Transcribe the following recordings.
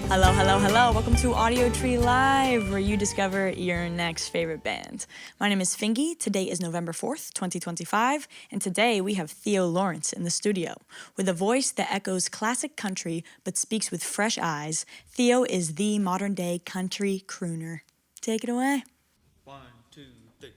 Hello, hello, hello. Welcome to Audiotree Live, where you discover your next favorite band. My name is FINGY. Today is November 4th, 2025, and today we have Theo Lawrence in the studio. With a voice that echoes classic country but speaks with fresh eyes, Theo is the modern-day country crooner. Take it away. 1, 2, 3.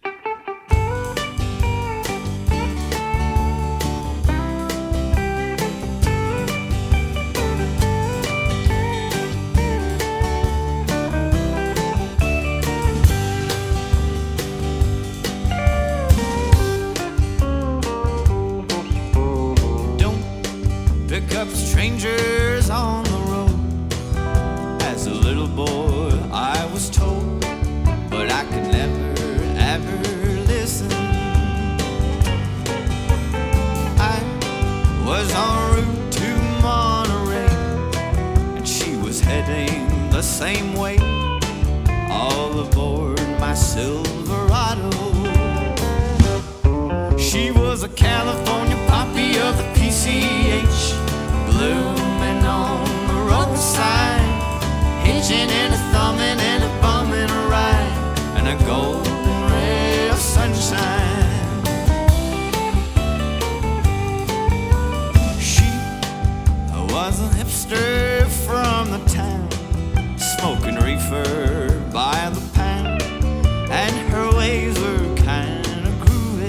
Pick up strangers on the road. As a little boy I was told, but I could never ever listen. I was en route to Monterey, and she was heading the same way, all aboard my Silverado. She was a California poppy of the PCH, blooming on the roadside, hitching and a thumbing and a bumming a ride, and a golden ray of sunshine. She was a hipster from the town, smoking reefer by the pound, and her ways were kind of groovy.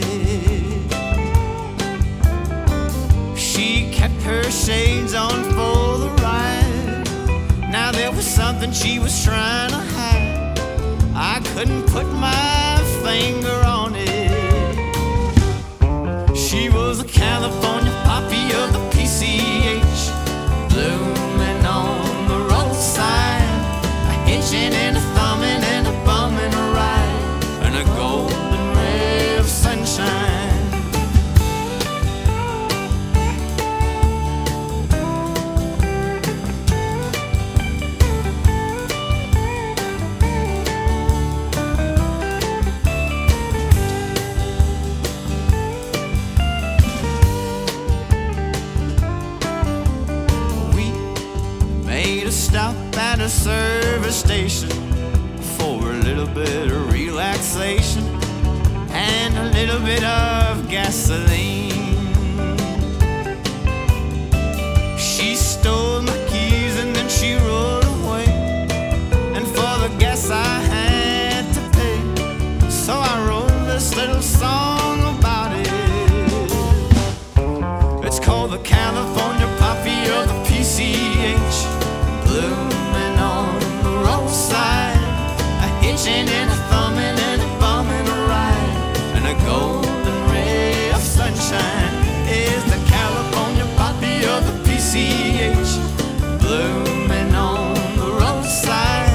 She kept her shades on for the ride. Now there was something she was trying to hide. I couldn't put my finger on it. She was a California poppy of the PCH, blooming on the roadside, a hitching and a thumbing and a bumming a ride, and a golden ray of sunshine. Stop at a service station for a little bit of relaxation and a little bit of gasoline. She stole my keys and then she rode away, and for the gas I had to pay, so I wrote this little song about it. It's called the California Poppy of the PCH, blooming on the roadside, a hitching and a thumbing and a bumming a ride, and a golden ray of sunshine is the California poppy of the PCH, blooming on the roadside,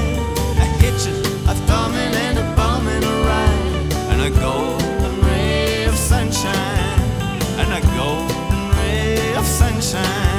a hitching, a thumbing and a bumming a ride, and a golden ray of sunshine, and a golden ray of sunshine.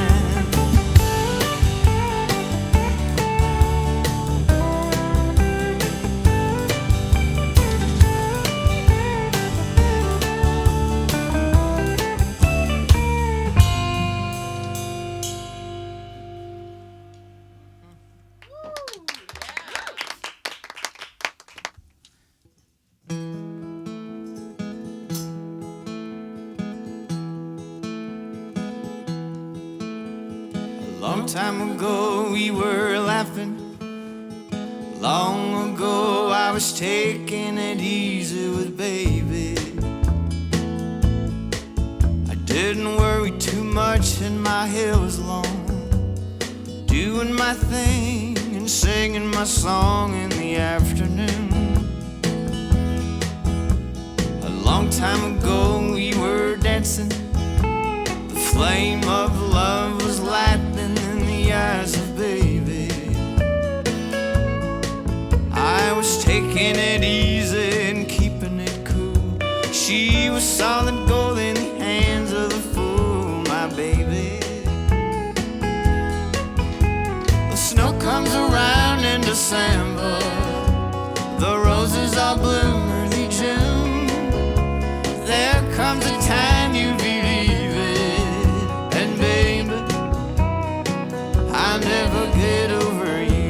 Long time ago we were laughing. Long ago I was taking it easy with baby. I didn't worry too much and my hair was long, doing my thing and singing my song in the afternoon. A long time ago we were dancing. The flame of love was lightning in the eyes of baby. I was taking it easy and keeping it cool. She was solid gold in the hands of the fool, my baby. The snow comes around in December, the roses all bloom early June. There comes a time you believe it, and baby, I'll never get over you.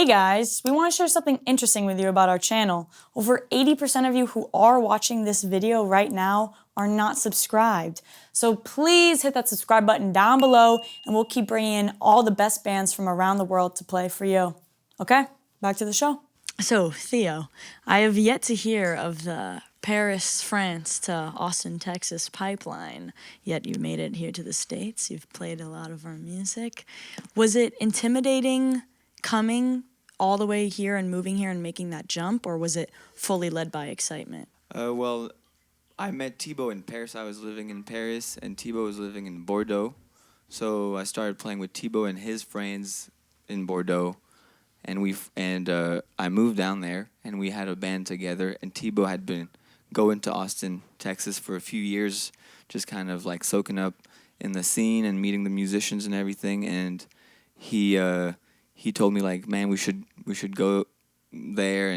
guys, we want to share something interesting with you about our channel. Over 80% of you who are watching this video right now are not subscribed. So please hit that subscribe button down below and we'll keep bringing in all the best bands from around the world to play for you. Okay, back to the show. So, Theo, I have yet to hear of the Paris, France to Austin, Texas pipeline, yet you made it here to the States. You've played a lot of our music. Was it intimidating coming all the way here and moving here and making that jump, or was it fully led by excitement? Well, I met Thibaut in Paris. I was living in Paris, and Thibaut was living in Bordeaux. So I started playing with Thibaut and his friends in Bordeaux. And I moved down there, and we had a band together. And Thibaut had been going to Austin, Texas for a few years, just kind of like soaking up in the scene and meeting the musicians and everything. And he told me like, man, we should go there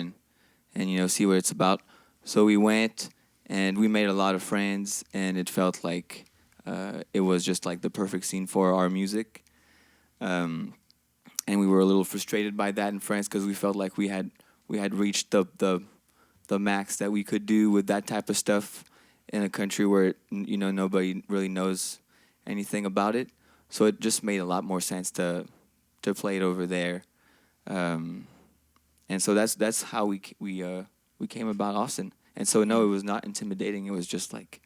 and see what it's about. So we went, and we made a lot of friends, and it felt like it was just like the perfect scene for our music. And we were a little frustrated by that in France because we felt like we had reached the max that we could do with that type of stuff in a country where nobody really knows anything about it. So it just made a lot more sense to play it over there, and so that's how we came about Austin. And so no, it was not intimidating. It was just like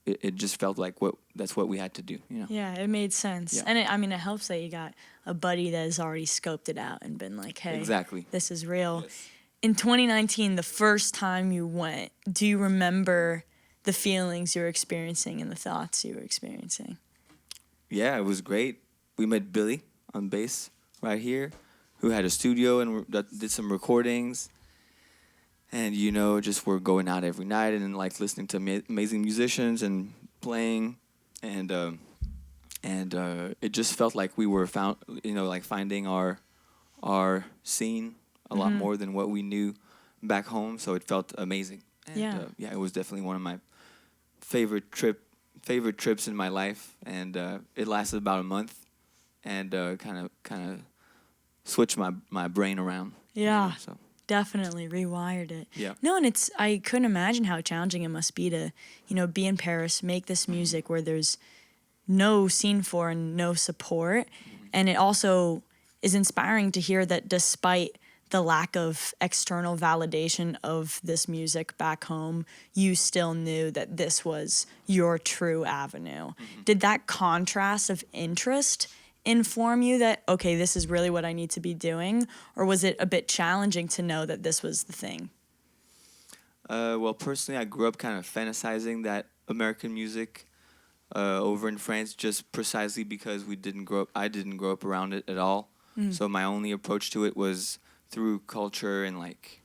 it just felt like that's what we had to do. Yeah, it made sense. Yeah. And it helps that you got a buddy that has already scoped it out and been like, hey, exactly, this is real. Yes. In 2019, the first time you went, do you remember the feelings you were experiencing and the thoughts you were experiencing? Yeah, it was great. We met Billy on bass right here, who had a studio and that did some recordings. And, just we're going out every night and like listening to amazing musicians and playing. And it just felt like we were finding our scene a lot more than what we knew back home. So it felt amazing. And it was definitely one of my favorite trips in my life. And it lasted about a month and kind of switched my brain around. Yeah. So. Definitely rewired it. Yeah. No, and I couldn't imagine how challenging it must be to, be in Paris, make this music where there's no scene for and no support. Mm-hmm. And it also is inspiring to hear that despite the lack of external validation of this music back home, you still knew that this was your true avenue. Mm-hmm. Did that contrast of interest inform you that, okay, this is really what I need to be doing? Or was it a bit challenging to know that this was the thing? Well, personally, I grew up kind of fantasizing that American music over in France just precisely because I didn't grow up around it at all. Mm. So my only approach to it was through culture and like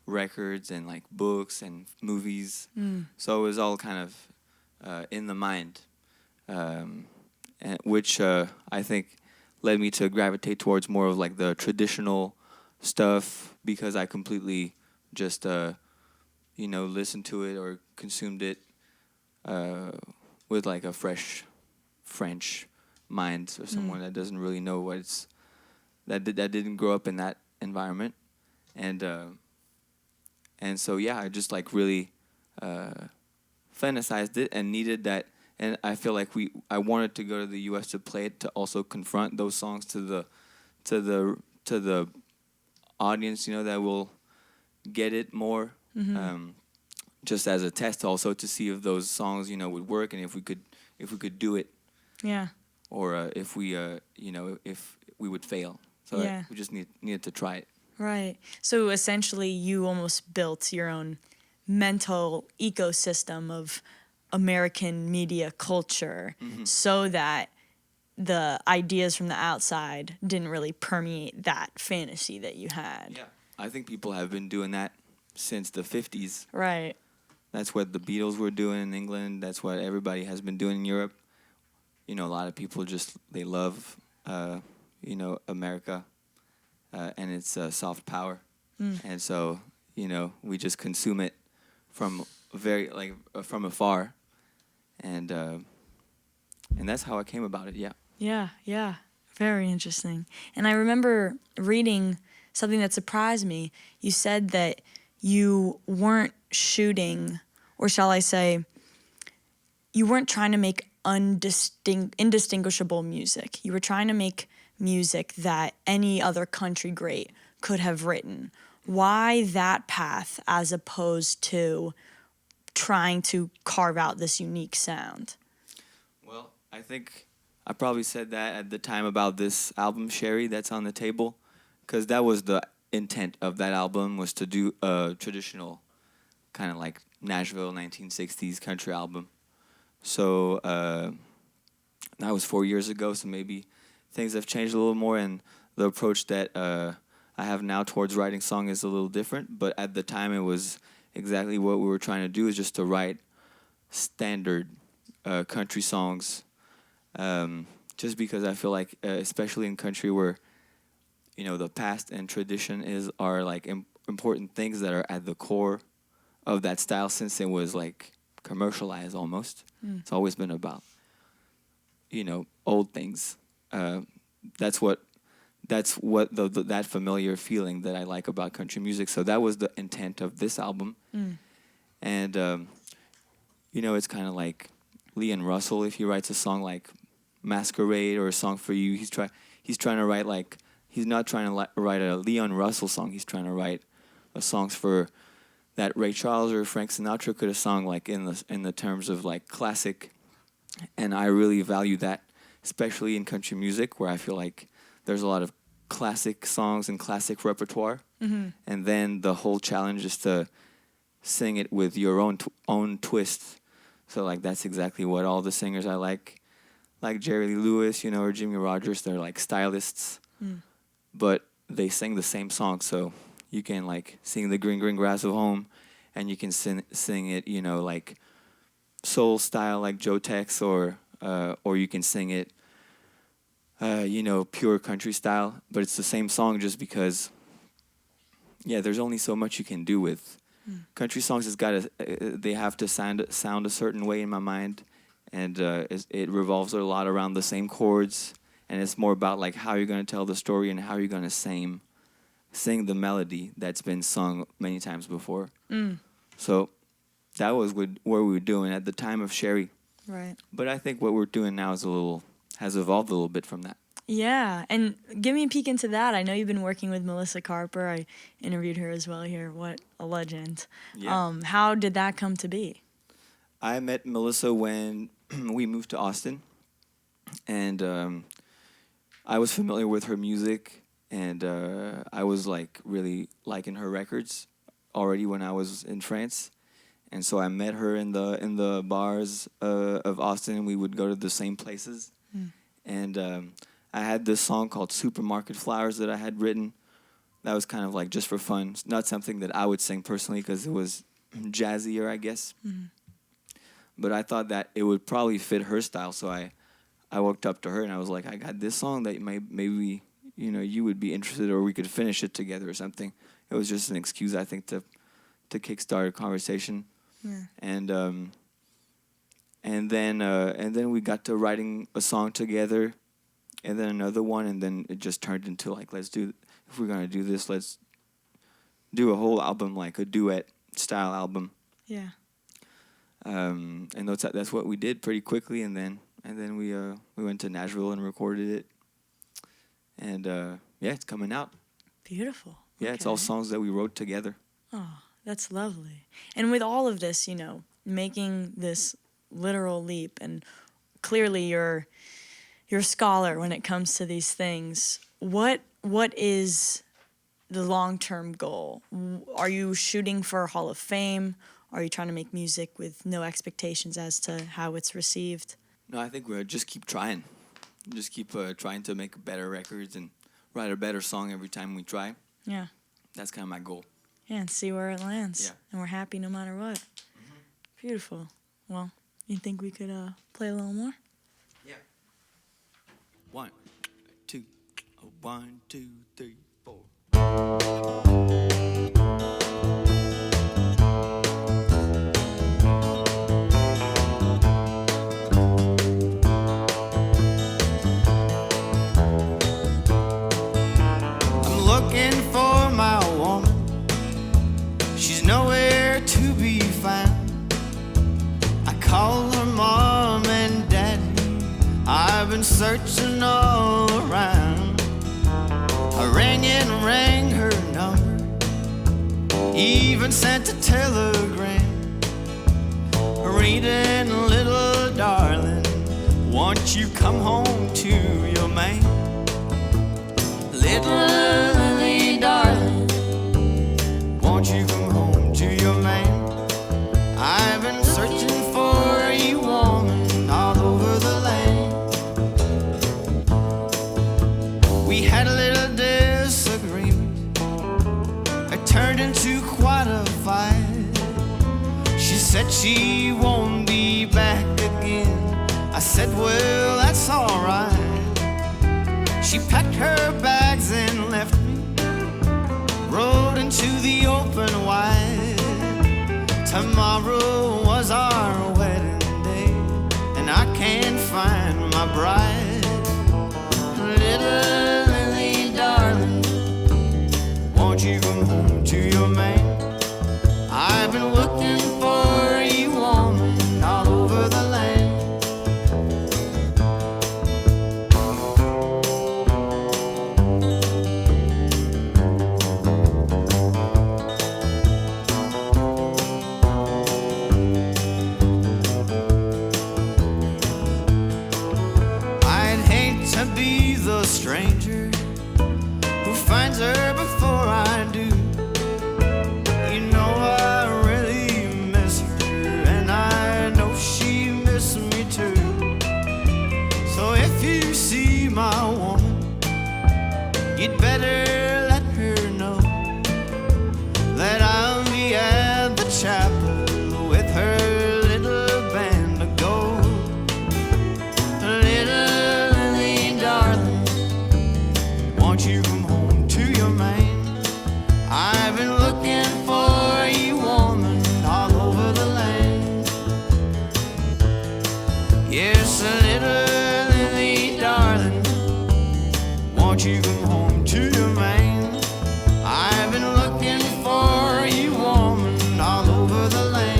records and like books and movies. Mm. So it was all kind of in the mind. Which I think led me to gravitate towards more of like the traditional stuff because I completely just listened to it or consumed it with like a fresh French mind or someone that doesn't really know what it's that didn't grow up in that environment, and so I just like really fantasized it and needed that. And I feel like I wanted to go to the U.S. to play it to also confront those songs to the audience, that will get it more, just as a test also to see if those songs, would work and if we could do it, or if we would fail. So we just needed to try it. Right. So essentially, you almost built your own mental ecosystem of American media culture so that the ideas from the outside didn't really permeate that fantasy that you had. Yeah, I think people have been doing that since the 50s. Right. That's what the Beatles were doing in England. That's what everybody has been doing in Europe. A lot of people they love, America and its soft power. And so, we just consume it from from afar. And that's how I came about it. Yeah. Yeah. Very interesting. And I remember reading something that surprised me. You said that you weren't shooting, or shall I say, you weren't trying to make indistinguishable music. You were trying to make music that any other country great could have written. Why that path as opposed to trying to carve out this unique sound? Well, I think I probably said that at the time about this album, Sherry, that's on the table, because that was the intent of that album, was to do a traditional kind of like Nashville 1960s country album. So that was 4 years ago, so maybe things have changed a little more, and the approach that I have now towards writing song is a little different. But at the time, it was exactly what we were trying to do, is just to write standard country songs, just because I feel like, especially in country where, you know, the past and tradition are like important things that are at the core of that style, since it was like commercialized almost. It's always been about, you know, old things. That's what that familiar feeling that I like about country music. So that was the intent of this album. And you know, it's kind of like Leon Russell, if he writes a song like Masquerade or A Song for You, he's trying to write like, he's not trying to write a Leon Russell song. He's trying to write songs for that Ray Charles or Frank Sinatra could have sung, like in the terms of like classic. And I really value that, especially in country music, where I feel like there's a lot of classic songs and classic repertoire. And then the whole challenge is to sing it with your own twist. So like that's exactly what all the singers I like Jerry Lee Lewis, you know, or Jimmy Rogers, they're like stylists, but they sing the same song. So you can like sing the green, green grass of home, and you can sing it, you know, like soul style like Joe Tex, or you can sing it, you know, pure country style. But it's the same song, just because, yeah, there's only so much you can do with country songs. They have to sound a certain way in my mind, and it revolves a lot around the same chords, and it's more about like how you're going to tell the story and how you're going to sing the melody that's been sung many times before. So that was what we were doing at the time of Sherry. Right. But I think what we're doing now has evolved a little bit from that. Yeah, and give me a peek into that. I know you've been working with Melissa Carper. I interviewed her as well here. What a legend. Yeah. How did that come to be? I met Melissa when we moved to Austin, and I was familiar with her music, and I was like really liking her records already when I was in France. And so I met her in the bars of Austin, and we would go to the same places. And I had this song called Supermarket Flowers that I had written. That was kind of like just for fun. It's not something that I would sing personally because it was jazzier, I guess. But I thought that it would probably fit her style. So I walked up to her and I was like, I got this song that maybe, you know, you would be interested, or we could finish it together or something. It was just an excuse, I think, to kickstart a conversation. Yeah. And then we got to writing a song together, and then another one, and then it just turned into like, if we're gonna do this, let's do a whole album, like a duet style album. Yeah. And that's what we did pretty quickly, and then we went to Nashville and recorded it, and yeah, it's coming out. Beautiful. Yeah, Okay. It's all songs that we wrote together. Oh, that's lovely. And with all of this, you know, making this literal leap, and clearly you're a scholar when it comes to these things. What is the long-term goal? Are you shooting for Hall of Fame? Are you trying to make music with no expectations as to how it's received? No, I think we'll just keep trying. Just keep trying to make better records and write a better song every time we try. Yeah. That's kind of my goal. Yeah, and see where it lands. Yeah. And we're happy no matter what. Beautiful. Well, you think we could play a little more? Yeah. 1, 2, 1, 2, 3, 4. nowhere to be found. I call her mom and daddy, I've been searching all around. I rang and rang her number, even sent a telegram, reading, little darling, won't you come home to your man? Little Lily, darling, won't you come home to your man? I've been searching for you, woman, all over the land. We had a little disagreement, it turned into quite a fight. She said she won't be back again. I said, well, that's alright. She packed her bags and left me, rode into the open wide. Tomorrow was our wedding day, and I can't find my bride. Little Lily, darling, won't you come home to your man? I've been looking for you, woman, all over the land. Stranger who finds her before I do. You know I really miss her, and I know she misses me too. So if you see my woman, you'd better let her know that I'll be at the chapel with her little band of gold. Little Lily, darling, won't you come home to your man? I've been looking for you, woman, all over the land. Yes, little Lily, darling, won't you come home to your man? I've been looking for you, woman, all over the land.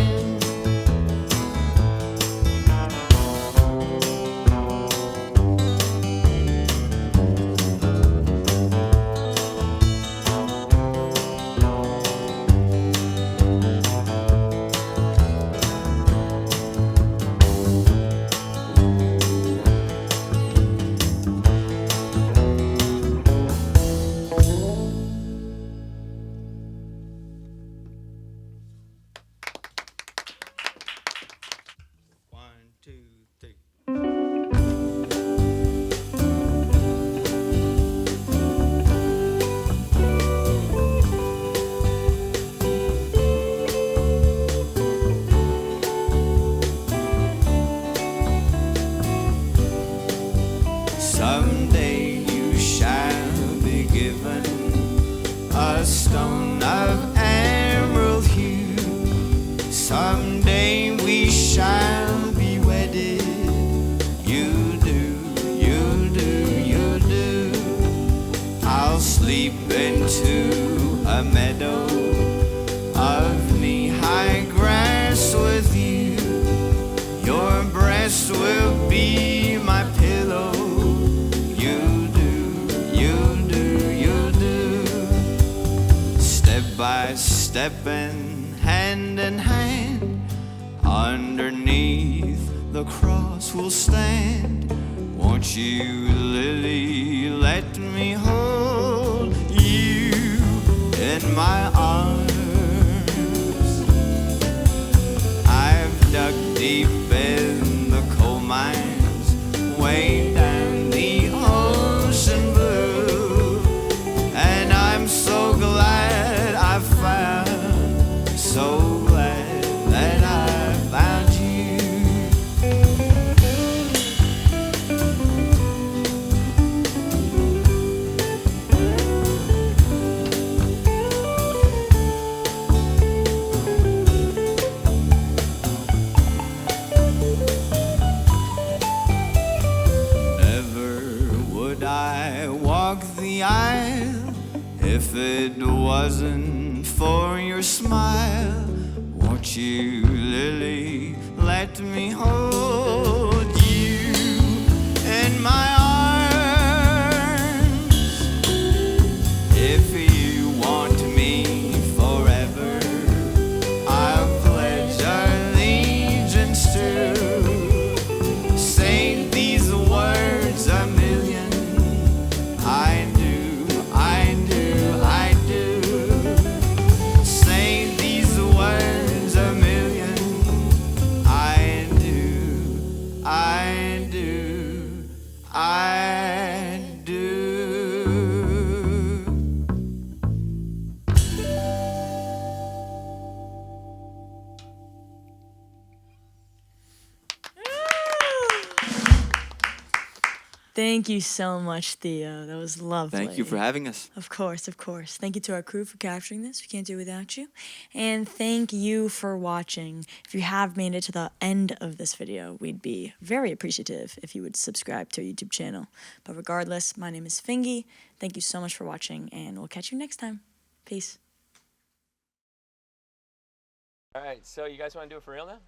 Someday you shall be given a stone of emerald hue. Someday we shall be wedded. You do, you do, you do. I'll sleep into a meadow of knee-high grass with you. Your breast will be my pillow. By step and hand in hand, underneath the cross we'll stand. Won't you, Lily, let me hold you in my arms? I've dug deep in the coal mines, way down the ocean blue, and I'm so glad I found, so glad that I found you. Never would I walk the aisle if it wasn't for your smile. Won't you, Lily, let me hold you in my arms? If you want me forever, I'll pledge allegiance to say these words a million. I do, I do, I do. Say these words a million. I do, I do, I do. Thank you so much, Theo. That was lovely. Thank you for having us. Of course, of course. Thank you to our crew for capturing this. We can't do it without you. And thank you for watching. If you have made it to the end of this video, we'd be very appreciative if you would subscribe to our YouTube channel. But regardless, my name is Fingy. Thank you so much for watching, and we'll catch you next time. Peace. All right, so you guys want to do it for real now?